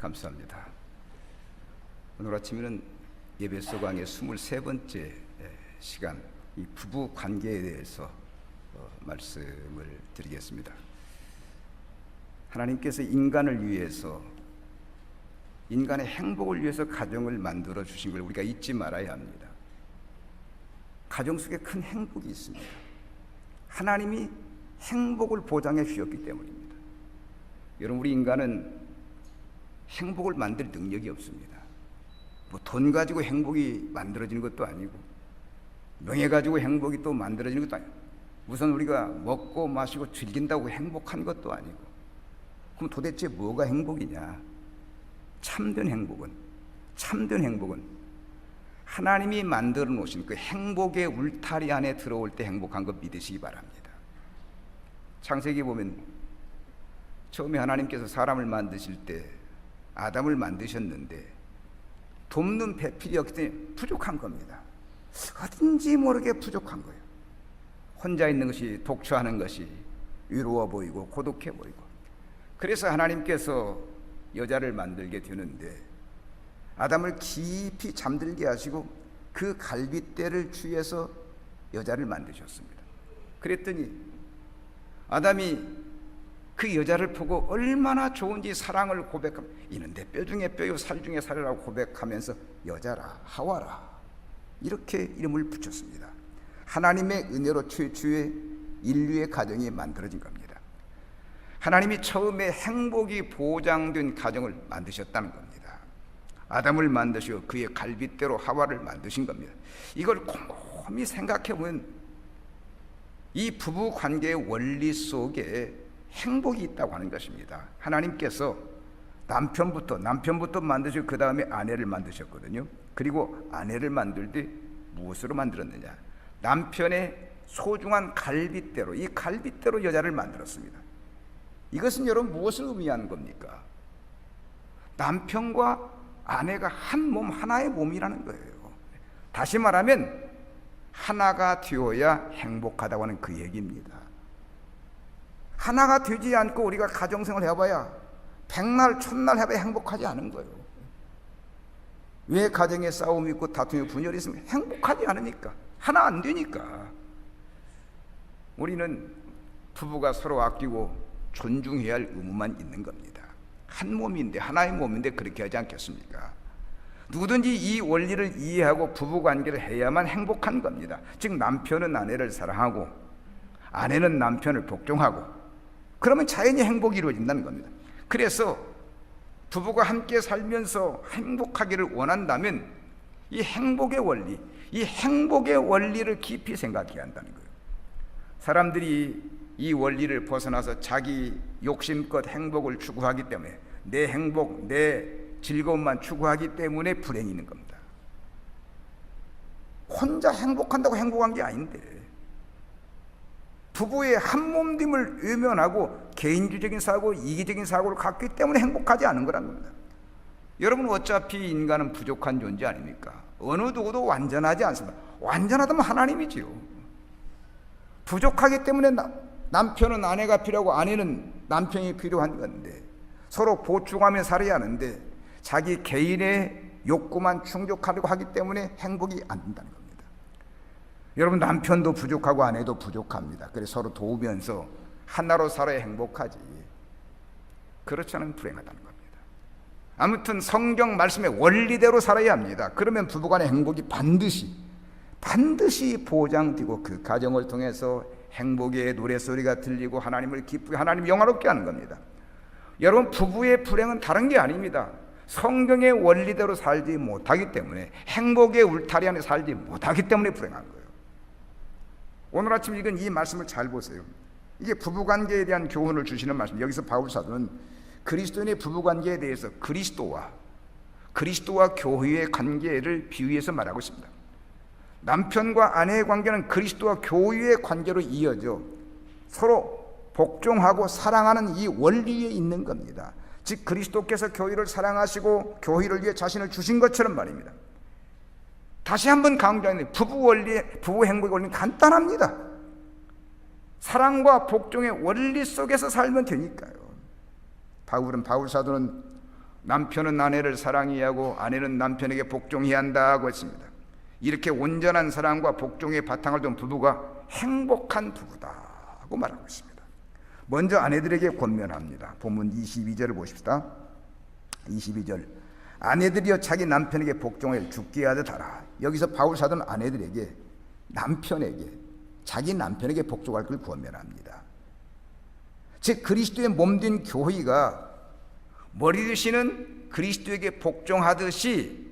감사합니다. 오늘 아침에는 예배소 강의 23번째 시간, 이 부부 관계에 대해서 말씀을 드리겠습니다. 하나님께서 인간을 위해서, 인간의 행복을 위해서 가정을 만들어 주신 걸 우리가 잊지 말아야 합니다. 가정 속에 큰 행복이 있습니다. 하나님이 행복을 보장해 주셨기 때문입니다. 여러분, 우리 인간은 행복을 만들 능력이 없습니다. 뭐 돈 가지고 행복이 만들어지는 것도 아니고, 명예 가지고 행복이 또 만들어지는 것도 아니고, 우선 우리가 먹고 마시고 즐긴다고 행복한 것도 아니고, 그럼 도대체 뭐가 행복이냐? 참된 행복은 하나님이 만들어 놓으신 그 행복의 울타리 안에 들어올 때 행복한 것 믿으시기 바랍니다. 창세기 보면 처음에 하나님께서 사람을 만드실 때 아담을 만드셨는데 돕는 배필이 없기 때문에 부족한 겁니다. 어딘지 모르게 부족한 거예요. 혼자 있는 것이, 독처하는 것이 외로워 보이고 고독해 보이고, 그래서 하나님께서 여자를 만들게 되는데 아담을 깊이 잠들게 하시고 그 갈빗대를 취해서 여자를 만드셨습니다. 그랬더니 아담이 그 여자를 보고 얼마나 좋은지 사랑을 고백하며, 이는 내 뼈 중에 뼈요 살 중에 살이라고 고백하면서 여자라, 하와라, 이렇게 이름을 붙였습니다. 하나님의 은혜로 최초의 인류의 가정이 만들어진 겁니다. 하나님이 처음에 행복이 보장된 가정을 만드셨다는 겁니다. 아담을 만드시고 그의 갈빗대로 하와를 만드신 겁니다. 이걸 곰곰이 생각해 보면 이 부부 관계의 원리 속에 행복이 있다고 하는 것입니다. 하나님께서 남편부터 만드시고 그 다음에 아내를 만드셨거든요. 그리고 아내를 만들 때 무엇으로 만들었느냐? 남편의 소중한 갈빗대로, 이 갈빗대로 여자를 만들었습니다. 이것은 여러분 무엇을 의미하는 겁니까? 남편과 아내가 한 몸, 하나의 몸이라는 거예요. 다시 말하면 하나가 되어야 행복하다고 하는 그 얘기입니다. 하나가 되지 않고 우리가 가정생활을 해봐야, 백날 천날 해봐야 행복하지 않은 거예요. 왜 가정에 싸움이 있고 다툼이 분열이 있으면 행복하지 않으니까, 하나 안 되니까. 우리는 부부가 서로 아끼고 존중해야 할 의무만 있는 겁니다. 한 몸인데, 하나의 몸인데 그렇게 하지 않겠습니까? 누구든지 이 원리를 이해하고 부부관계를 해야만 행복한 겁니다. 즉 남편은 아내를 사랑하고 아내는 남편을 복종하고, 그러면 자연히 행복이 이루어진다는 겁니다. 그래서 부부가 함께 살면서 행복하기를 원한다면 이 행복의 원리, 이 행복의 원리를 깊이 생각해야 한다는 거예요. 사람들이 이 원리를 벗어나서 자기 욕심껏 행복을 추구하기 때문에, 내 행복, 내 즐거움만 추구하기 때문에 불행이 있는 겁니다. 혼자 행복한다고 행복한 게 아닌데, 부부의 한몸됨을 외면하고 개인주의적인 사고, 이기적인 사고를 갖기 때문에 행복하지 않은 거란 겁니다. 여러분, 어차피 인간은 부족한 존재 아닙니까? 어느 누구도 완전하지 않습니다. 완전하다면 하나님이지요. 부족하기 때문에 남편은 아내가 필요하고 아내는 남편이 필요한 건데, 서로 보충하며 살아야 하는데 자기 개인의 욕구만 충족하려고 하기 때문에 행복이 안 된다는 겁니다. 여러분, 남편도 부족하고 아내도 부족합니다. 그래서 서로 도우면서 하나로 살아야 행복하지, 그렇지 않으면 불행하다는 겁니다. 아무튼 성경 말씀의 원리대로 살아야 합니다. 그러면 부부간의 행복이 반드시 보장되고 그 가정을 통해서 행복의 노래소리가 들리고 하나님을 기쁘게, 하나님을 영화롭게 하는 겁니다. 여러분, 부부의 불행은 다른 게 아닙니다. 성경의 원리대로 살지 못하기 때문에, 행복의 울타리 안에 살지 못하기 때문에 불행한 거예요. 오늘 아침 읽은 이 말씀을 잘 보세요. 이게 부부관계에 대한 교훈을 주시는 말씀. 여기서 바울 사도는 그리스도인의 부부관계에 대해서 그리스도와 교회의 관계를 비유해서 말하고 있습니다. 남편과 아내의 관계는 그리스도와 교회의 관계로 이어져 서로 복종하고 사랑하는 이 원리에 있는 겁니다. 즉 그리스도께서 교회를 사랑하시고 교회를 위해 자신을 주신 것처럼 말입니다. 다시 한번 강조하는데 부부 행복의 원리는 간단합니다. 사랑과 복종의 원리 속에서 살면 되니까요. 바울 사도는 남편은 아내를 사랑해야 하고 아내는 남편에게 복종해야 한다고 했습니다. 이렇게 온전한 사랑과 복종의 바탕을 둔 부부가 행복한 부부다고 말하고 있습니다. 먼저 아내들에게 권면합니다. 본문 22절을 보십시다. 22절, 아내들이여 자기 남편에게 복종을 죽게 하듯 하라. 여기서 바울 사도는 아내들에게, 남편에게, 자기 남편에게 복종할 걸 권면합니다. 즉 그리스도의 몸된 교회가 머리 되시는 그리스도에게 복종하듯이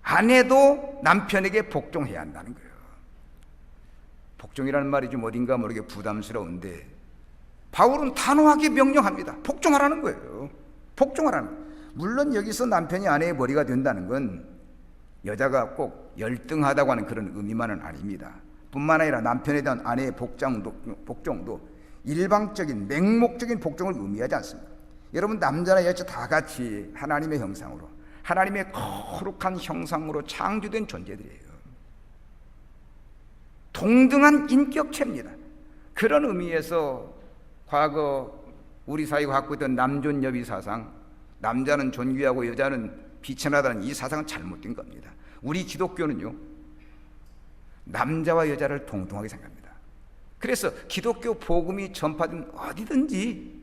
아내도 남편에게 복종해야 한다는 거예요. 복종이라는 말이 좀 어딘가 모르게 부담스러운데 바울은 단호하게 명령합니다. 복종하라는 거예요. 복종하라는 거예요. 물론 여기서 남편이 아내의 머리가 된다는 건 여자가 꼭 열등하다고 하는 그런 의미만은 아닙니다. 뿐만 아니라 남편에 대한 아내의 복종도 일방적인 맹목적인 복종을 의미하지 않습니다. 여러분, 남자나 여자 다 같이 하나님의 형상으로, 하나님의 거룩한 형상으로 창조된 존재들이에요. 동등한 인격체입니다. 그런 의미에서 과거 우리 사회가 갖고 있던 남존여비 사상, 남자는 존귀하고 여자는 비천하다는 이 사상은 잘못된 겁니다. 우리 기독교는요, 남자와 여자를 동등하게 생각합니다. 그래서 기독교 복음이 전파된 어디든지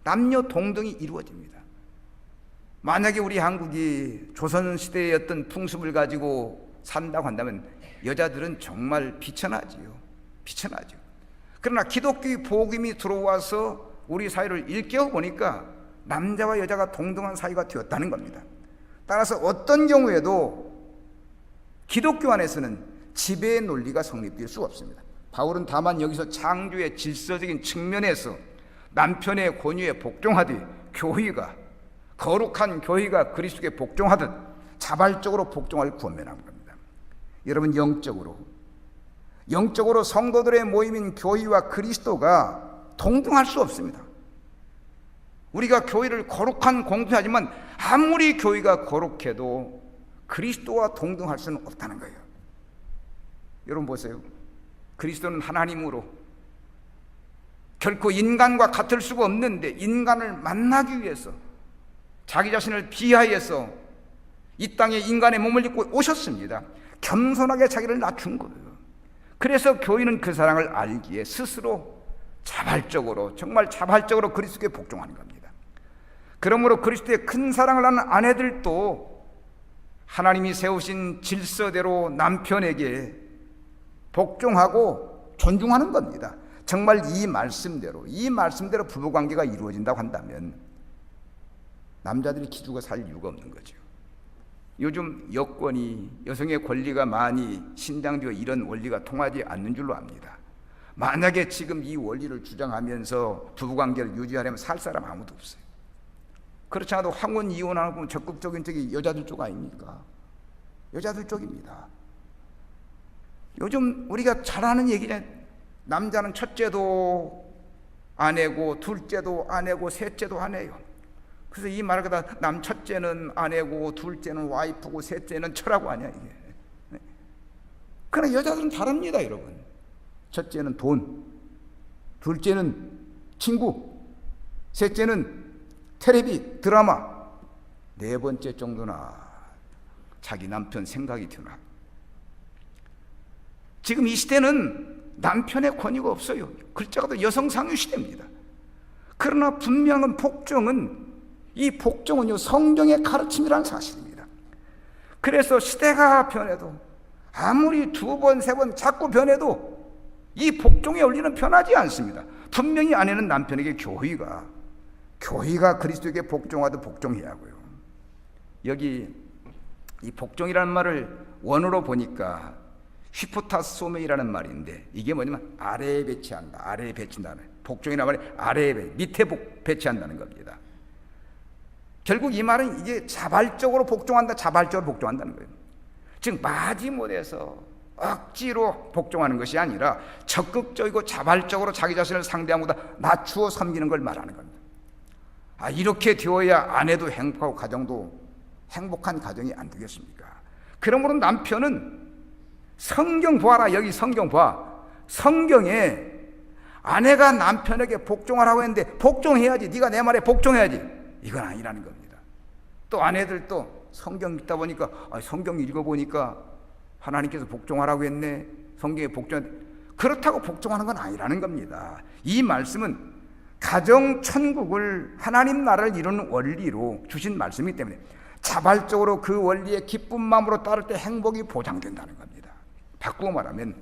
남녀 동등이 이루어집니다. 만약에 우리 한국이 조선시대의 어떤 풍습을 가지고 산다고 한다면 여자들은 정말 비천하지요. 비천하죠. 그러나 기독교의 복음이 들어와서 우리 사회를 일깨워 보니까 남자와 여자가 동등한 사이가 되었다는 겁니다. 따라서 어떤 경우에도 기독교 안에서는 지배의 논리가 성립될 수가 없습니다. 바울은 다만 여기서 창조의 질서적인 측면에서 남편의 권위에 복종하듯 교회가, 거룩한 교회가 그리스도께 복종하듯 자발적으로 복종할 권면한 겁니다. 여러분, 영적으로 성도들의 모임인 교회와 그리스도가 동등할 수 없습니다. 우리가 교회를 거룩한 공표하지만 아무리 교회가 거룩해도 그리스도와 동등할 수는 없다는 거예요. 여러분 보세요. 그리스도는 하나님으로 결코 인간과 같을 수가 없는데 인간을 만나기 위해서 자기 자신을 비하해서 이 땅에 인간의 몸을 입고 오셨습니다. 겸손하게 자기를 낮춘 거예요. 그래서 교회는 그 사랑을 알기에 스스로 자발적으로, 정말 자발적으로 그리스도께 복종하는 겁니다. 그러므로 그리스도의 큰 사랑을 하는 아내들도 하나님이 세우신 질서대로 남편에게 복종하고 존중하는 겁니다. 정말 이 말씀대로 부부관계가 이루어진다고 한다면 남자들이 기죽어 살 이유가 없는 거죠. 요즘 여권이, 여성의 권리가 많이 신장되어 이런 원리가 통하지 않는 줄로 압니다. 만약에 지금 이 원리를 주장하면서 부부관계를 유지하려면 살 사람 아무도 없어요. 그렇지 않아도 황혼 이혼하고 적극적인 쪽이 여자들 쪽 아닙니까? 여자들 쪽입니다. 요즘 우리가 잘 아는 얘기잖아요. 남자는 첫째도 아내고 둘째도 아내고 셋째도 아내요. 그래서 이 말을 갖다 남 첫째는 아내고 둘째는 와이프고 셋째는 처라고 하냐 이게. 그러나 여자들은 다릅니다, 여러분. 첫째는 돈, 둘째는 친구, 셋째는 텔레비, 드라마, 네 번째 정도나 자기 남편 생각이 드나. 지금 이 시대는 남편의 권위가 없어요. 글자가 더 여성 상류 시대입니다. 그러나 분명한 복종은, 이 복종은요 성경의 가르침이라는 사실입니다. 그래서 시대가 변해도 아무리 두 번, 세 번 자꾸 변해도 이 복종의 원리는 변하지 않습니다. 분명히 아내는 남편에게 교회가 그리스도에게 복종하듯 복종해야 하고요. 여기 이 복종이라는 말을 원어로 보니까 휘포타소메이라는 말인데 이게 뭐냐면 아래에 배치한다, 아래에 배친다는, 복종이라는 말이 아래에 밑에 배치한다는 겁니다. 결국 이 말은 이게 자발적으로 복종한다는 거예요. 즉 마지못해서 억지로 복종하는 것이 아니라 적극적이고 자발적으로 자기 자신을 상대함보다 낮추어 섬기는 걸 말하는 겁니다. 이렇게 되어야 아내도 행복하고 가정도 행복한 가정이 안 되겠습니까? 그러므로 남편은 성경 보아라. 여기 성경 봐. 성경에 아내가 남편에게 복종하라고 했는데 복종해야지. 네가 내 말에 복종해야지. 이건 아니라는 겁니다. 또 아내들도 성경 읽다 보니까 성경 읽어보니까 하나님께서 복종하라고 했네. 성경에 그렇다고 복종하는 건 아니라는 겁니다. 이 말씀은 가정 천국을 하나님 나라를 이루는 원리로 주신 말씀이기 때문에 자발적으로 그 원리에 기쁜 마음으로 따를 때 행복이 보장된다는 겁니다. 바꾸고 말하면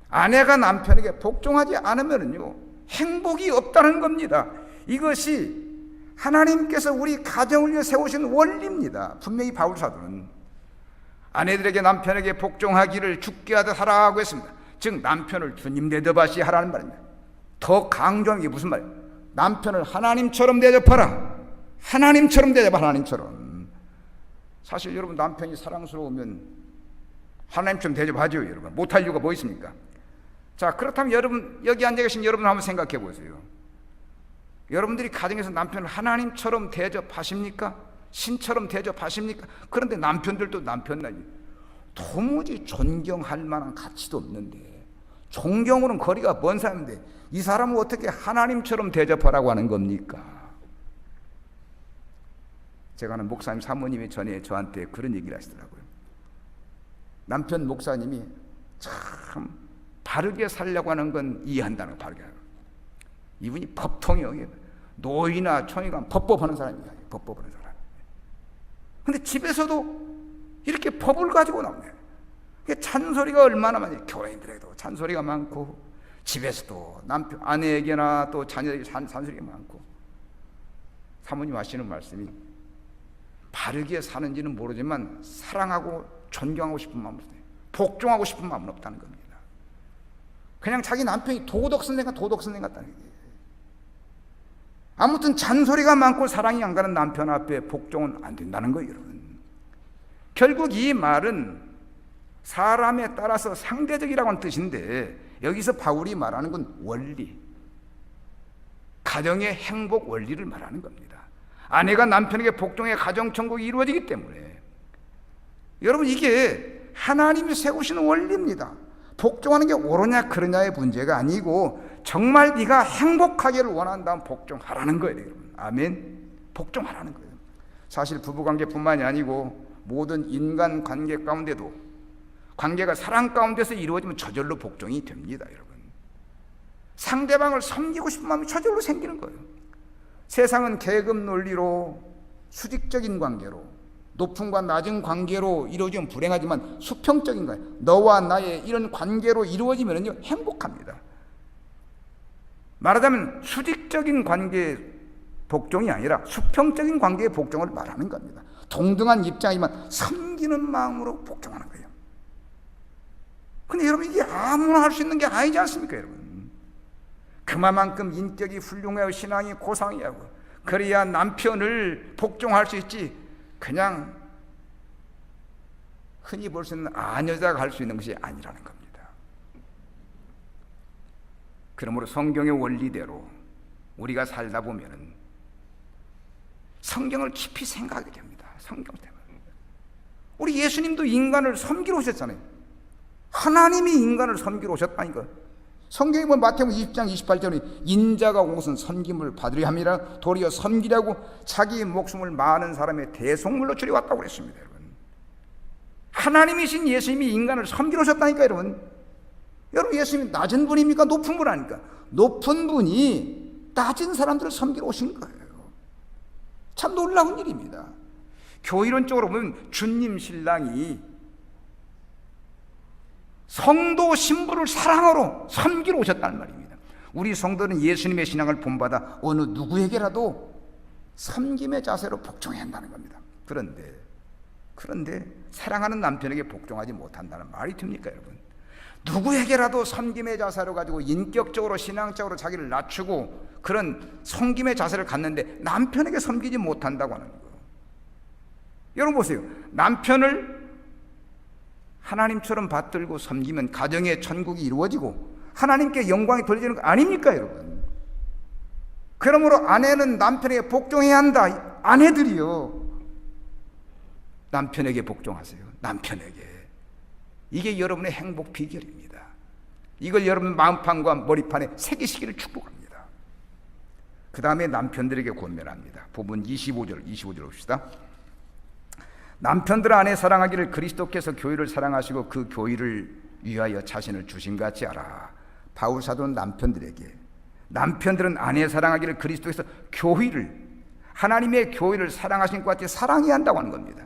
아내가 남편에게 복종하지 않으면요 행복이 없다는 겁니다. 이것이 하나님께서 우리 가정을 위해 세우신 원리입니다. 분명히 바울 사도는 아내들에게 남편에게 복종하기를 죽게 하듯 하라고 했습니다. 즉 남편을 주님 대접하시 하라는 말입니다. 더 강조한 게 무슨 말이에요? 남편을 하나님처럼 대접하라. 하나님처럼 대접하라. 하나님처럼. 사실 여러분 남편이 사랑스러우면 하나님처럼 대접하죠. 여러분 못할 이유가 뭐 있습니까? 자, 그렇다면 여러분 여기 앉아 계신 여러분 한번 생각해 보세요. 여러분들이 가정에서 남편을 하나님처럼 대접하십니까? 신처럼 대접하십니까? 그런데 남편들도 남편나니 도무지 존경할 만한 가치도 없는데 존경으로는 거리가 먼 사람인데 이 사람을 어떻게 하나님처럼 대접하라고 하는 겁니까? 제가 아는 목사님 사모님이 전에 저한테 그런 얘기를 하시더라고요. 남편 목사님이 참 바르게 살려고 하는 건 이해한다는 거. 바르게 하는 거. 이분이 법통이요. 노이나 총회가 법법하는 사람이야. 법법하는 사람. 근데 집에서도 이렇게 법을 가지고 나오네. 잔소리가 얼마나 많이, 교회인들에게도 잔소리가 많고 집에서도 남편 아내에게나 또 자녀에게 잔소리가 많고. 사모님 하시는 말씀이 바르게 사는지는 모르지만 사랑하고 존경하고 싶은 마음은 없어요. 복종하고 싶은 마음은 없다는 겁니다. 그냥 자기 남편이 도덕선생 같다는 얘기예요. 아무튼 잔소리가 많고 사랑이 안 가는 남편 앞에 복종은 안 된다는 거예요, 여러분. 결국 이 말은 사람에 따라서 상대적이라고 하는 뜻인데 여기서 바울이 말하는 건 원리, 가정의 행복 원리를 말하는 겁니다. 아내가 남편에게 복종해 가정천국이 이루어지기 때문에 여러분 이게 하나님이 세우시는 원리입니다. 복종하는 게 옳으냐 그러냐의 문제가 아니고 정말 네가 행복하기를 원한다면 복종하라는 거예요, 여러분. 아멘. 복종하라는 거예요. 사실 부부관계뿐만이 아니고 모든 인간관계 가운데도 관계가 사랑 가운데서 이루어지면 저절로 복종이 됩니다, 여러분. 상대방을 섬기고 싶은 마음이 저절로 생기는 거예요. 세상은 계급 논리로 수직적인 관계로 높음과 낮은 관계로 이루어지면 불행하지만 수평적인 거예요. 너와 나의 이런 관계로 이루어지면 행복합니다. 말하자면 수직적인 관계의 복종이 아니라 수평적인 관계의 복종을 말하는 겁니다. 동등한 입장이지만 섬기는 마음으로 복종하는 거예요. 근데 여러분 이게 아무나 할 수 있는 게 아니지 않습니까, 여러분? 그만큼 인격이 훌륭하고 신앙이 고상이하고 그래야 남편을 복종할 수 있지 그냥 흔히 볼 수 있는 아녀자가 할 수 있는 것이 아니라는 겁니다. 그러므로 성경의 원리대로 우리가 살다 보면은 성경을 깊이 생각하게 됩니다. 성경 때문에. 우리 예수님도 인간을 섬기러 오셨잖아요. 하나님이 인간을 섬기러 오셨다니까. 성경에 보면 마태복음 20장 28절에 인자가 온 것은 섬김을 받으려 함이라 도리어 섬기려고 자기 목숨을 많은 사람의 대속물로 주려 왔다고 그랬습니다, 여러분. 하나님이신 예수님이 인간을 섬기러 오셨다니까, 여러분. 여러분 예수님이 낮은 분입니까? 높은 분 아닙니까? 높은 분이 낮은 사람들을 섬기러 오신 거예요. 참 놀라운 일입니다. 교이론적으로 보면 주님 신랑이 성도 신부를 사랑으로 섬기러 오셨다는 말입니다. 우리 성도는 예수님의 신앙을 본받아 어느 누구에게라도 섬김의 자세로 복종해야 한다는 겁니다. 그런데 사랑하는 남편에게 복종하지 못한다는 말이 됩니까, 여러분? 누구에게라도 섬김의 자세로 가지고 인격적으로 신앙적으로 자기를 낮추고 그런 섬김의 자세를 갖는데 남편에게 섬기지 못한다고 하는 거예요. 여러분 보세요. 남편을 하나님처럼 받들고 섬기면 가정의 천국이 이루어지고 하나님께 영광이 돌려지는 거 아닙니까, 여러분? 그러므로 아내는 남편에게 복종해야 한다. 아내들이요, 남편에게 복종하세요. 남편에게. 이게 여러분의 행복 비결입니다. 이걸 여러분 마음판과 머리판에 새기시기를 축복합니다. 그 다음에 남편들에게 권면합니다. 부분 25절 봅시다. 남편들 아내 사랑하기를 그리스도께서 교회를 사랑하시고 그 교회를 위하여 자신을 주신 같이 알아. 바울 사도는 남편들은 아내 사랑하기를 그리스도께서 교회를, 하나님의 교회를 사랑하신 것 같이 사랑해야 한다고 하는 겁니다.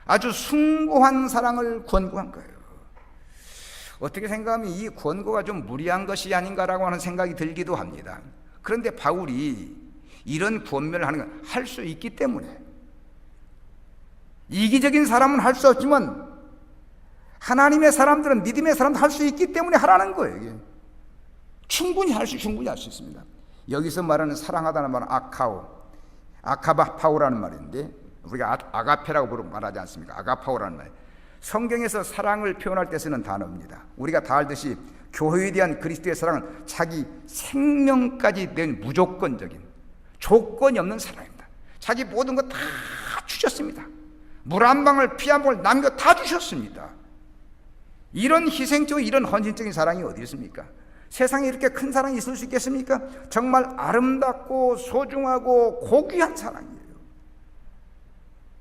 아주 숭고한 사랑을 권고한 거예요. 어떻게 생각하면 이 권고가 좀 무리한 것이 아닌가라고 하는 생각이 들기도 합니다. 그런데 바울이 이런 권면을 하는 건 할 수 있기 때문에, 이기적인 사람은 할 수 없지만 하나님의 사람들은, 믿음의 사람도 할 수 있기 때문에 하라는 거예요. 이게. 충분히 할 수 있습니다. 여기서 말하는 사랑하다는 말은 아가파오라는 말인데, 우리가 아가페라고 말하지 않습니까? 아가파오라는 말. 성경에서 사랑을 표현할 때 쓰는 단어입니다. 우리가 다 알듯이 교회에 대한 그리스도의 사랑은 자기 생명까지 낸 무조건적인, 조건이 없는 사랑입니다. 자기 모든 것 다 주셨습니다. 물 한 방울 피 한 방울 남겨 다 주셨습니다. 이런 희생적인, 이런 헌신적인 사랑이 어디 있습니까? 세상에 이렇게 큰 사랑이 있을 수 있겠습니까? 정말 아름답고 소중하고 고귀한 사랑이에요.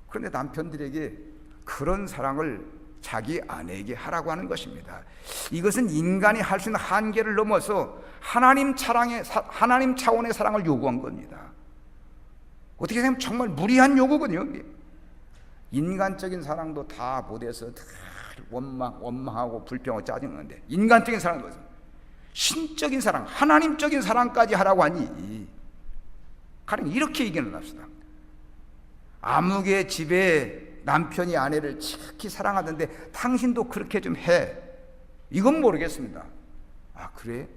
그런데 남편들에게 그런 사랑을 자기 아내에게 하라고 하는 것입니다. 이것은 인간이 할 수 있는 한계를 넘어서 하나님 차원의 사랑을 요구한 겁니다. 어떻게 생각하면 정말 무리한 요구거든요. 인간적인 사랑도 다 못해서 다 원망하고 불평하고 짜증나는데, 인간적인 사랑은 뭐죠? 신적인 사랑, 하나님적인 사랑까지 하라고 하니, 가령 이렇게 얘기를 합시다. 아무개 집에 남편이 아내를 지극히 사랑하던데 당신도 그렇게 좀 해. 이건 모르겠습니다. 아, 그래?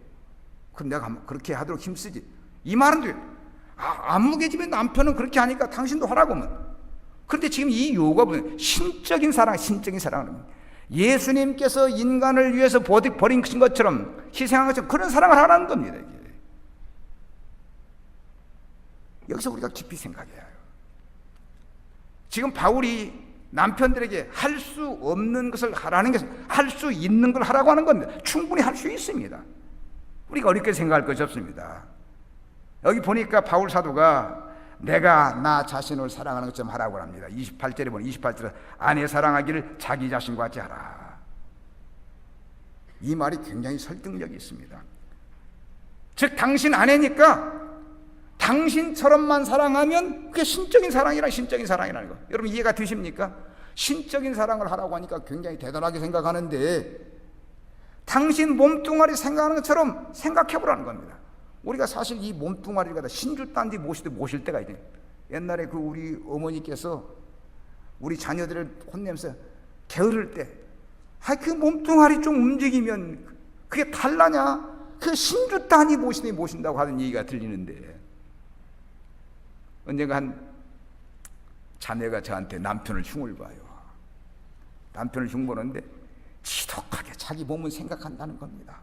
그럼 내가 그렇게 하도록 힘쓰지. 이 말은 돼. 아무개 집에 남편은 그렇게 하니까 당신도 하라고 하면. 그런데 지금 이 요구가 뭐예요? 신적인 사랑은 예수님께서 인간을 위해서 버린 것처럼, 희생한 것처럼 그런 사랑을 하라는 겁니다. 이게. 여기서 우리가 깊이 생각해야 해요. 지금 바울이 남편들에게 할 수 없는 것을 하라는 것은 할 수 있는 걸 하라고 하는 겁니다. 충분히 할 수 있습니다. 우리가 어렵게 생각할 것이 없습니다. 여기 보니까 바울 사도가 내가 나 자신을 사랑하는 것처럼 하라고 합니다. 28절에 보면 28절에 아내 사랑하기를 자기 자신과 같이 하라. 이 말이 굉장히 설득력이 있습니다. 즉 당신 아내니까 당신처럼만 사랑하면 그게 신적인 사랑이라는 거. 여러분 이해가 되십니까? 신적인 사랑을 하라고 하니까 굉장히 대단하게 생각하는데, 당신 몸뚱아리 생각하는 것처럼 생각해보라는 겁니다. 우리가 사실 이 몸뚱아리를 갖다 신주 딴 데 모실 때가 있대요. 옛날에 그 우리 어머니께서 우리 자녀들을 혼내면서 게으를 때, 그 몸뚱아리 좀 움직이면 그게 달라냐? 그 신주 딴이 모신다고 하는 얘기가 들리는데, 언젠가 한 자매가 저한테 남편을 흉을 봐요. 남편을 흉보는데 지독하게 자기 몸을 생각한다는 겁니다.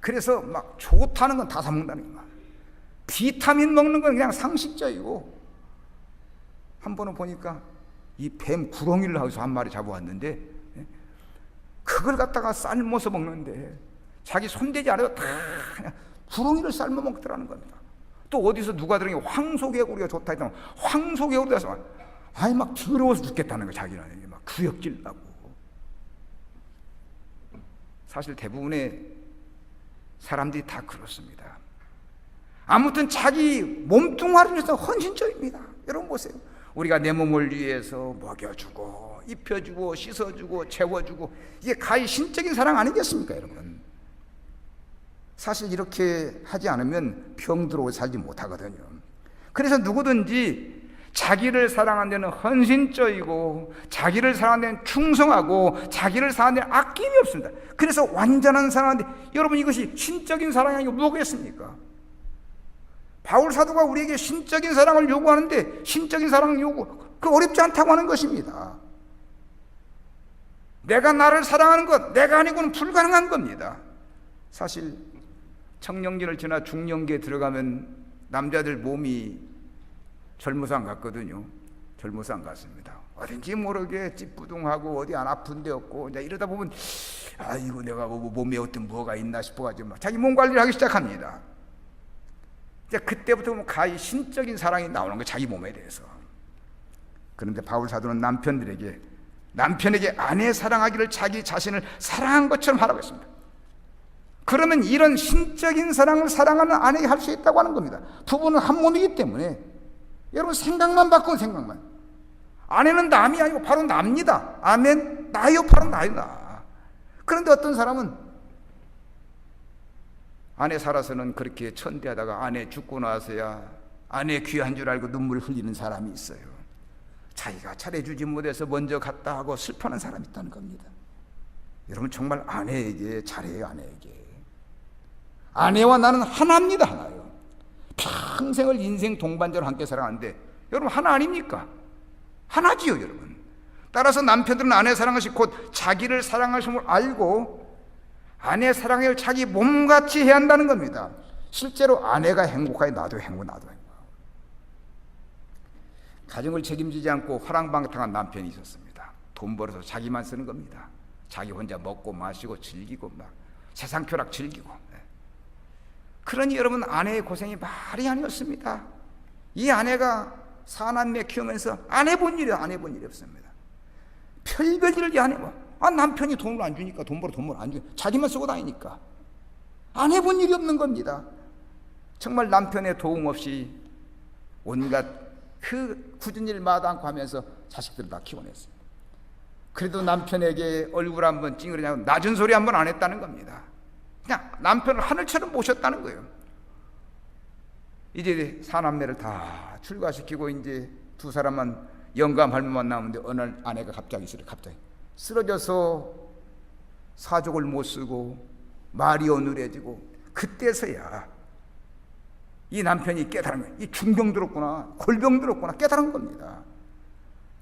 그래서 막 좋다는 건 다 사먹는다는 거야. 비타민 먹는 건 그냥 상식적이고, 한 번은 보니까 이 뱀 구렁이를 하고서 한 마리 잡아왔는데, 그걸 갖다가 삶아서 먹는데 자기 손대지 않아도 다 그냥 구렁이를 삶아 먹더라는 겁니다. 또 어디서 누가 들으니 황소개구리가 좋다 했더니 황소개구리가 막 더러워서 죽겠다는 거야. 자기는 막 구역질 나고. 사실 대부분의 사람들이 다 그렇습니다. 아무튼 자기 몸뚱아리를 위해서 헌신적입니다. 여러분 보세요. 우리가 내 몸을 위해서 먹여주고 입혀주고 씻어주고 채워주고, 이게 가히 신적인 사랑 아니겠습니까 여러분? 사실 이렇게 하지 않으면 병들어 살지 못하거든요. 그래서 누구든지 자기를 사랑하는 데는 헌신적이고, 자기를 사랑하는 데는 충성하고, 자기를 사랑하는 데는 아낌이 없습니다. 그래서 완전한 사랑하는데, 여러분 이것이 신적인 사랑이 아니고 뭐겠습니까? 바울 사도가 우리에게 신적인 사랑을 요구하는데, 신적인 사랑 그 어렵지 않다고 하는 것입니다. 내가 나를 사랑하는 것, 내가 아니고는 불가능한 겁니다. 사실 청년기를 지나 중년기에 들어가면 남자들 몸이 젊어서 안 갔거든요. 젊어서 안 갔습니다. 어딘지 모르게 찌뿌둥하고 어디 안 아픈 데 없고, 이제 이러다 보면 이거 내가 몸에 어떤 뭐가 있나 싶어가지고 막 자기 몸 관리를 하기 시작합니다. 이제 그때부터 보면 가히 신적인 사랑이 나오는 거예요. 자기 몸에 대해서. 그런데 바울 사도는 남편에게 아내 사랑하기를 자기 자신을 사랑한 것처럼 하라고 했습니다. 그러면 이런 신적인 사랑을 사랑하는 아내에게 할 수 있다고 하는 겁니다. 부부는 한 몸이기 때문에 여러분 생각만 바꾸는 생각만. 아내는 남이 아니고 바로 납니다. 아멘. 나요, 바로 나요, 나. 그런데 어떤 사람은 아내 살아서는 그렇게 천대하다가 아내 죽고 나서야 아내 귀한 줄 알고 눈물 흘리는 사람이 있어요. 자기가 잘해주지 못해서 먼저 갔다 하고 슬퍼하는 사람이 있다는 겁니다. 여러분 정말 아내에게 잘해요. 아내와 나는 하나입니다. 하나요. 평생을 인생 동반자로 함께 살아가는데 여러분 하나 아닙니까? 하나지요 여러분. 따라서 남편들은 아내 사랑하시 곧 자기를 사랑하심을 알고 아내 사랑을 자기 몸같이 해야 한다는 겁니다. 실제로 아내가 행복하게 나도 행복. 가정을 책임지지 않고 화랑방탕한 남편이 있었습니다. 돈 벌어서 자기만 쓰는 겁니다. 자기 혼자 먹고 마시고 즐기고 막 세상 쾌락 즐기고. 그러니 여러분 아내의 고생이 말이 아니었습니다. 이 아내가 사남매 키우면서 안 해본 일이 없습니다. 별별 일을 안 해봐. 남편이 돈을 안 주니까 돈을 안 주니까 자기만 쓰고 다니니까 안 해본 일이 없는 겁니다. 정말 남편의 도움 없이 온갖 그 굳은 일 마다않고 하면서 자식들을 다 키워냈어요. 그래도 남편에게 얼굴 한번 찡그리냐고 낮은 소리 한번 안 했다는 겁니다. 그냥 남편을 하늘처럼 모셨다는 거예요. 이제 사남매를 다 출가시키고 이제 두 사람만 영감 할머니만 남았는데 어느 날 아내가 갑자기 쓰러져서 사족을 못 쓰고 말이 어눌해지고 그때서야 이 남편이 깨달은 거예요. 이 중병 들었구나, 골병 들었구나 깨달은 겁니다.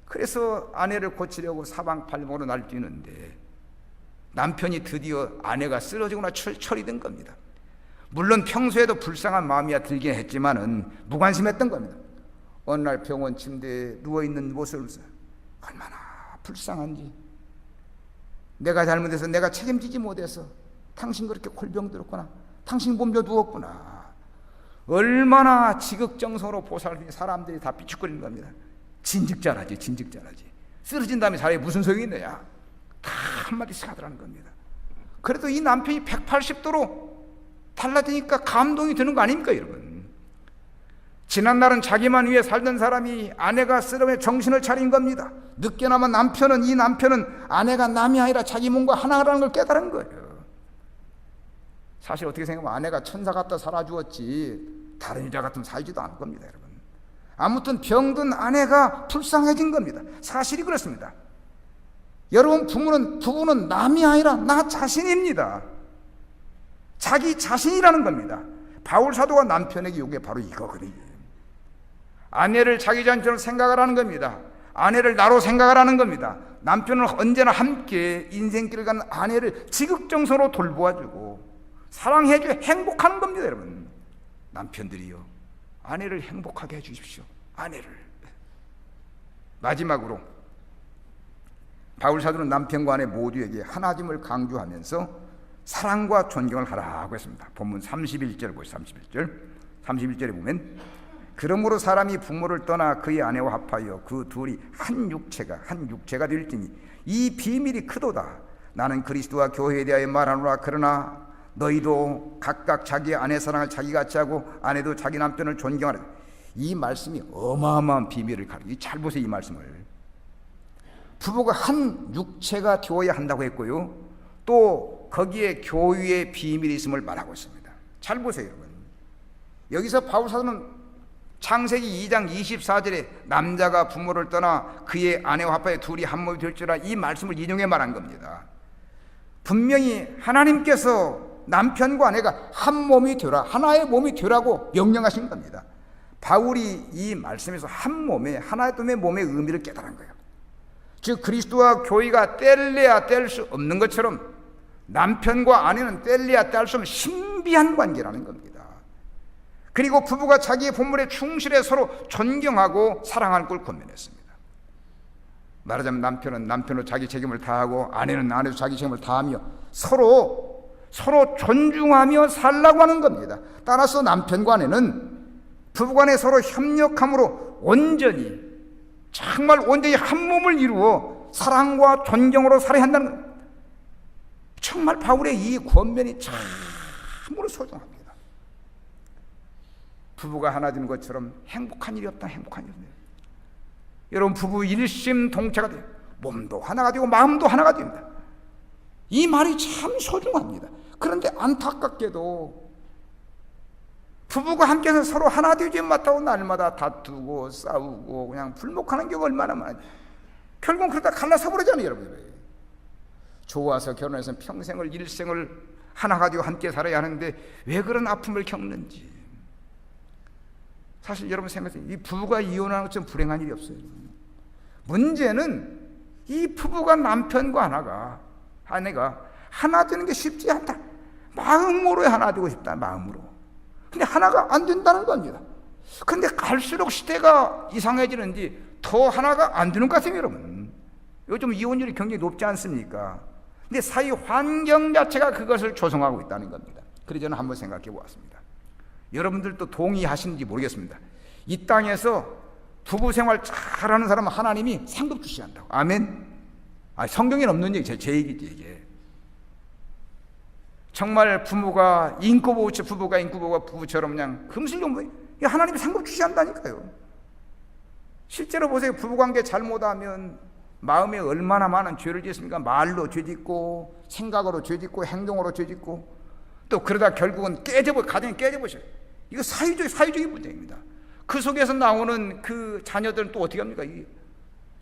그래서 아내를 고치려고 사방팔방으로 날뛰는데 남편이 드디어 아내가 쓰러지거나 철이 든 겁니다. 물론 평소에도 불쌍한 마음이야 들긴 했지만은 무관심했던 겁니다. 어느 날 병원 침대에 누워있는 모습을 보면서 얼마나 불쌍한지, 내가 잘못해서 내가 책임지지 못해서 당신 그렇게 골병 들었구나, 당신 몸져 누웠구나, 얼마나 지극정성으로 보살피는 사람들이 다 삐죽거리는 겁니다. 진즉 잘하지. 쓰러진 다음에 사람이 무슨 소용이 있느냐, 다 한마디씩 하더라는 겁니다. 그래도 이 남편이 180도로 달라지니까 감동이 드는 거 아닙니까 여러분? 지난날은 자기만 위해 살던 사람이 아내가 쓰러져 정신을 차린 겁니다. 늦게나마 이 남편은 아내가 남이 아니라 자기 몸과 하나라는 걸 깨달은 거예요. 사실 어떻게 생각하면 아내가 천사 같다 살아주었지 다른 여자 같으면 살지도 않을 겁니다 여러분. 아무튼 병든 아내가 불쌍해진 겁니다. 사실이 그렇습니다. 여러분 부부는 남이 아니라 나 자신입니다. 자기 자신이라는 겁니다. 바울 사도가 남편에게 요게 바로 이거거든요. 아내를 자기 자신처럼 생각하라는 겁니다. 아내를 나로 생각하라는 겁니다. 남편은 언제나 함께 인생길을 가는 아내를 지극정성으로 돌보아주고 사랑해주고 행복하는 겁니다 여러분. 남편들이요, 아내를 행복하게 해주십시오. 아내를. 마지막으로 바울 사도는 남편과 아내 모두에게 하나님을 강조하면서 사랑과 존경을 하라고 했습니다. 본문 31절 보시죠. 31절에 보면 그러므로 사람이 부모를 떠나 그의 아내와 합하여 그 둘이 한 육체가 될지니 이 비밀이 크도다. 나는 그리스도와 교회에 대하여 말하노라. 그러나 너희도 각각 자기 아내 사랑을 자기같이 하고 아내도 자기 남편을 존경하라. 이 말씀이 어마어마한 비밀을 가르쳐요. 잘 보세요 이 말씀을. 부부가 한 육체가 되어야 한다고 했고요, 또 거기에 교유의 비밀이 있음을 말하고 있습니다. 잘 보세요 여러분. 여기서 바울 사도는 창세기 2장 24절에 남자가 부모를 떠나 그의 아내와 합하여 둘이 한 몸이 될 줄아 이 말씀을 인용해 말한 겁니다. 분명히 하나님께서 남편과 아내가 한 몸이 되라, 하나의 몸이 되라고 명령하신 겁니다. 바울이 이 말씀에서 한 몸에, 하나의 몸의 의미를 깨달은 거예요. 즉 그리스도와 교회가 뗄래야 뗄 수 없는 것처럼 남편과 아내는 뗄래야 뗄 수 없는 신비한 관계라는 겁니다. 그리고 부부가 자기의 본분에 충실해 서로 존경하고 사랑하는 걸 권면했습니다. 말하자면 남편은 남편으로 자기 책임을 다하고 아내는 아내로 자기 책임을 다하며 서로 존중하며 살라고 하는 겁니다. 따라서 남편과 아내는 부부간에 서로 협력함으로 정말 온전히 한 몸을 이루어 사랑과 존경으로 살아야 한다는 겁니다. 정말 바울의 이 권면이 참으로 소중합니다. 부부가 하나 되는 것처럼 행복한 일이 없다. 행복한 일이 없네요. 여러분, 부부 일심동체가 돼요. 몸도 하나가 되고 마음도 하나가 됩니다. 이 말이 참 소중합니다. 그런데 안타깝게도 부부가 함께해서 서로 하나 되지 못하고 날마다 다투고 싸우고 그냥 불목하는 경우가 얼마나 많아요. 결국은 그러다 갈라서 버리잖아요, 여러분. 좋아서 결혼해서 평생을 일생을 하나 가지고 함께 살아야 하는데 왜 그런 아픔을 겪는지. 사실 여러분 생각하세요. 이 부부가 이혼하는 것처럼 불행한 일이 없어요. 문제는 이 부부가 남편과 아내가 하나 되는 게 쉽지 않다. 마음으로 하나 되고 싶다. 마음으로. 근데 하나가 안 된다는 겁니다. 근데 갈수록 시대가 이상해지는지 더 하나가 안 되는 것 같아요, 여러분. 요즘 이혼율이 굉장히 높지 않습니까? 근데 사회 환경 자체가 그것을 조성하고 있다는 겁니다. 그래서 저는 한번 생각해 보았습니다. 여러분들도 동의하시는지 모르겠습니다. 이 땅에서 부부 생활 잘하는 사람은 하나님이 상급 주시한다고. 아멘. 성경에는 없는 얘기, 제 얘기지 이게. 정말 부부가 인구부부가 부부처럼 그냥 금슬용 하나님이 상급 주시한다니까요. 실제로 보세요. 부부관계 잘못하면 마음에 얼마나 많은 죄를 짓습니까? 말로 죄짓고 생각으로 죄짓고 행동으로 죄짓고 또 그러다 결국은 가정이 깨져버려요. 이거 사회적인 문제입니다. 그 속에서 나오는 그 자녀들은 또 어떻게 합니까?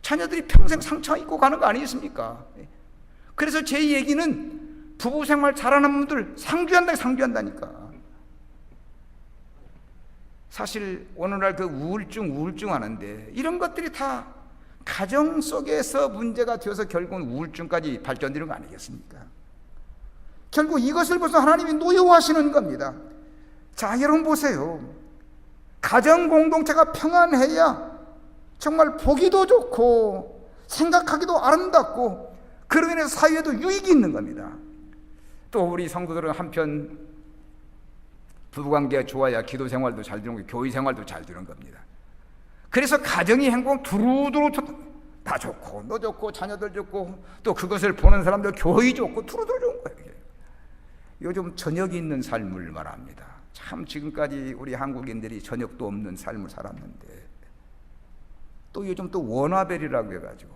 자녀들이 평생 상처 입고 가는 거 아니겠습니까? 그래서 제 얘기는 부부 생활 잘하는 분들 상주한다니까. 사실 오늘날 그 우울증 하는데 이런 것들이 다 가정 속에서 문제가 되어서 결국은 우울증까지 발전되는 거 아니겠습니까? 결국 이것을 벌써 하나님이 노여워하시는 겁니다. 자, 여러분 보세요. 가정 공동체가 평안해야 정말 보기도 좋고 생각하기도 아름답고 그로 인해서 사회에도 유익이 있는 겁니다. 또 우리 성도들은 한편 부부관계가 좋아야 기도 생활도 잘 되는 거고 교회 생활도 잘 되는 겁니다. 그래서 가정이 행복 두루두루 다 좋고 너 좋고 자녀들 좋고 또 그것을 보는 사람들 교회 좋고 두루두루 좋은 거예요. 요즘 저녁이 있는 삶을 말합니다. 참 지금까지 우리 한국인들이 저녁도 없는 삶을 살았는데 또 요즘 또 워너벨이라고 해가지고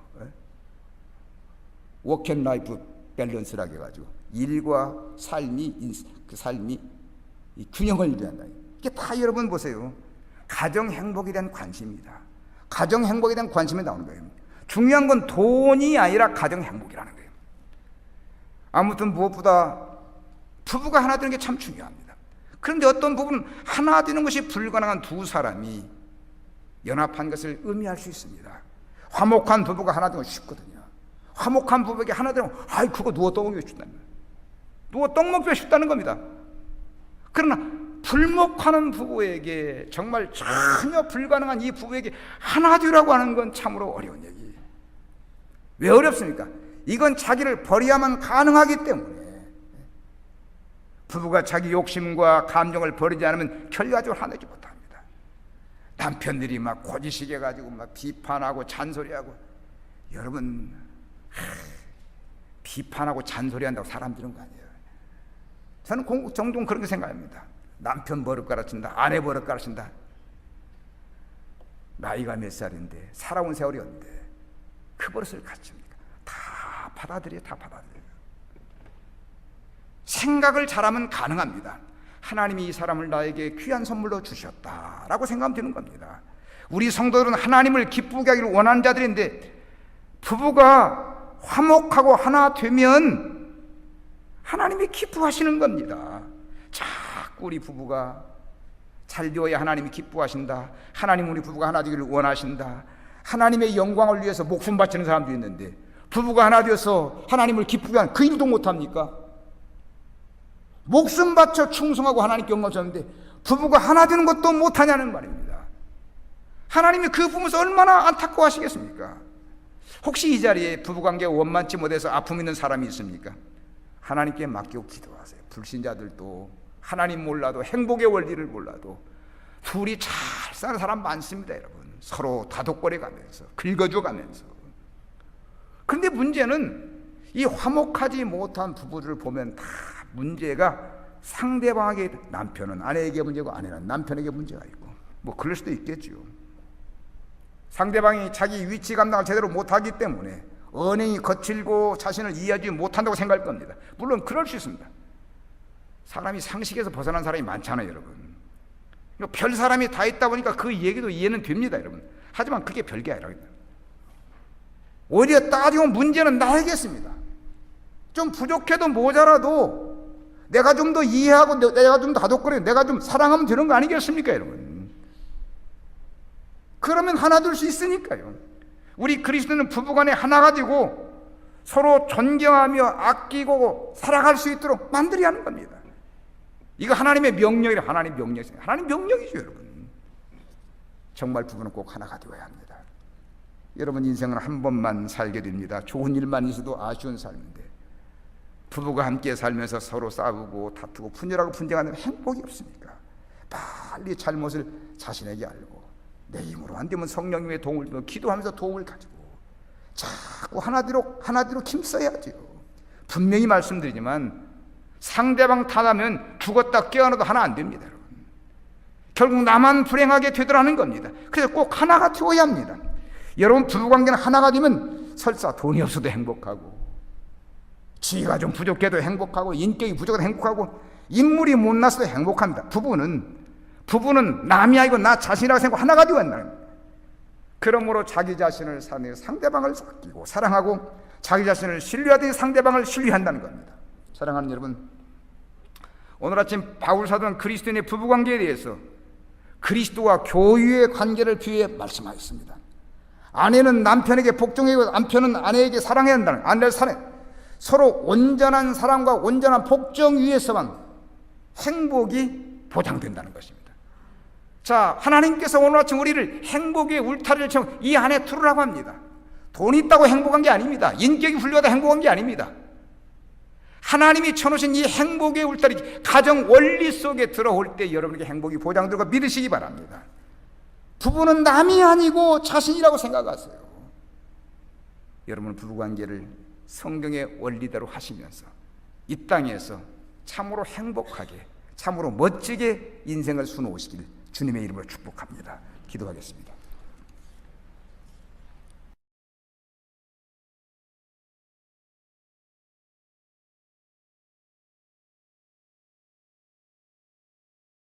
워크 앤 라이프 밸런스라고 해가지고 일과 삶이 이 균형을 이루한다. 이게 다 여러분 보세요. 가정 행복에 대한 관심이다. 가정 행복에 대한 관심이 나오는 거예요. 중요한 건 돈이 아니라 가정 행복이라는 거예요. 아무튼 무엇보다 부부가 하나 되는 게 참 중요합니다. 그런데 어떤 부분은 하나 되는 것이 불가능한 두 사람이 연합한 것을 의미할 수 있습니다. 화목한 부부가 하나 되는 건 쉽거든요. 화목한 부부에게 하나 되면 그거 누워 떡 먹고 싶다는 거예요. 누워 떡 먹고 싶다는 겁니다. 그러나 불목하는 부부에게 정말 전혀 불가능한 이 부부에게 하나 되라고 하는 건 참으로 어려운 얘기. 왜 어렵습니까? 이건 자기를 버려야만 가능하기 때문에 부부가 자기 욕심과 감정을 버리지 않으면 결과적으로 하나 되지 못합니다. 남편들이 막 고지식해 가지고 막 비판하고 잔소리하고 여러분 비판하고 잔소리한다고 사람 되는 거 아니에요. 저는 종종 그렇게 생각합니다. 남편 버릇 가르친다, 아내 버릇 가르친다. 나이가 몇 살인데 살아온 세월이 없는데 그 버릇을 가르칩니까? 다 받아들여요. 생각을 잘하면 가능합니다. 하나님이 이 사람을 나에게 귀한 선물로 주셨다라고 생각하면 되는 겁니다. 우리 성도들은 하나님을 기쁘게 하기를 원하는 자들인데 부부가 화목하고 하나 되면 하나님이 기뻐하시는 겁니다. 자꾸 우리 부부가 잘 되어야 하나님이 기뻐하신다. 하나님 우리 부부가 하나 되기를 원하신다. 하나님의 영광을 위해서 목숨 바치는 사람도 있는데 부부가 하나 되어서 하나님을 기쁘게 하는 그 일도 못합니까? 목숨 바쳐 충성하고 하나님께 영광 주셨는데 부부가 하나 되는 것도 못하냐는 말입니다. 하나님이 그 부부에서 얼마나 안타까워하시겠습니까? 혹시 이 자리에 부부관계가 원만치 못해서 아픔 있는 사람이 있습니까? 하나님께 맡기고 기도하세요. 불신자들도 하나님 몰라도 행복의 원리를 몰라도 둘이 잘 사는 사람 많습니다, 여러분. 서로 다독거려 가면서, 긁어줘 가면서. 그런데 문제는 이 화목하지 못한 부부들을 보면 다 문제가 상대방에게, 남편은 아내에게 문제고 아내는 남편에게 문제가 있고, 뭐 그럴 수도 있겠죠. 상대방이 자기 위치 감당을 제대로 못하기 때문에 언행이 거칠고 자신을 이해하지 못한다고 생각할 겁니다. 물론 그럴 수 있습니다. 사람이 상식에서 벗어난 사람이 많잖아요, 여러분. 별 사람이 다 있다 보니까 그 얘기도 이해는 됩니다, 여러분. 하지만 그게 별게 아니라 오히려 따지면 문제는 나에게있습니다. 좀 부족해도 모자라도 내가 좀 더 이해하고 내가 좀 더 다독거려 내가 좀 사랑하면 되는 거 아니겠습니까, 여러분? 그러면 하나 될 수 있으니까요. 우리 그리스도는 부부간에 하나가 되고 서로 존경하며 아끼고 살아갈 수 있도록 만들어야 하는 겁니다. 이거 하나님의 명령이라. 하나님 명령이죠. 하나님 명령이죠, 여러분. 정말 부부는 꼭 하나가 되어야 합니다. 여러분, 인생은 한 번만 살게 됩니다. 좋은 일만 있어도 아쉬운 삶인데 부부가 함께 살면서 서로 싸우고 다투고 분열하고 분쟁하는 행복이 없으니까 빨리 잘못을 자신에게 알고 내 힘으로 안 되면 성령님의 도움을 기도하면서 도움을 가지고 자꾸 하나대로 힘써야죠. 분명히 말씀드리지만 상대방 탓하면 죽었다 깨어나도 하나 안 됩니다, 여러분. 결국 나만 불행하게 되더라는 겁니다. 그래서 꼭 하나가 되어야 합니다. 여러분, 부부관계는 하나가 되면 설사 돈이 없어도 행복하고 지위가 좀 부족해도 행복하고 인격이 부족해도 행복하고 인물이 못났어도 행복합니다. 부부는 남이 아니고 나 자신이라고 생각하고 하나가 되어야 한다는 겁니다. 그러므로 자기 자신을 사랑해서 상대방을 아끼고 사랑하고 자기 자신을 신뢰하듯이 상대방을 신뢰한다는 겁니다. 사랑하는 여러분, 오늘 아침 바울 사도는 그리스도인의 부부관계에 대해서 그리스도와 교회의 관계를 비유해 말씀하였습니다. 아내는 남편에게 복종하고 남편은 아내에게 사랑해야 한다는, 아내를 사랑해, 서로 온전한 사랑과 온전한 복종 위에서만 행복이 보장된다는 것입니다. 자, 하나님께서 오늘 아침 우리를 행복의 울타리를 쳐 이 안에 두르라고 합니다. 돈이 있다고 행복한 게 아닙니다. 인격이 훌륭하다 행복한 게 아닙니다. 하나님이 쳐놓으신 이 행복의 울타리, 가정 원리 속에 들어올 때 여러분에게 행복이 보장되고 믿으시기 바랍니다. 부부는 남이 아니고 자신이라고 생각하세요. 여러분, 부부관계를 성경의 원리대로 하시면서 이 땅에서 참으로 행복하게, 참으로 멋지게 인생을 수놓으시길 주님의 이름으로 축복합니다. 기도하겠습니다.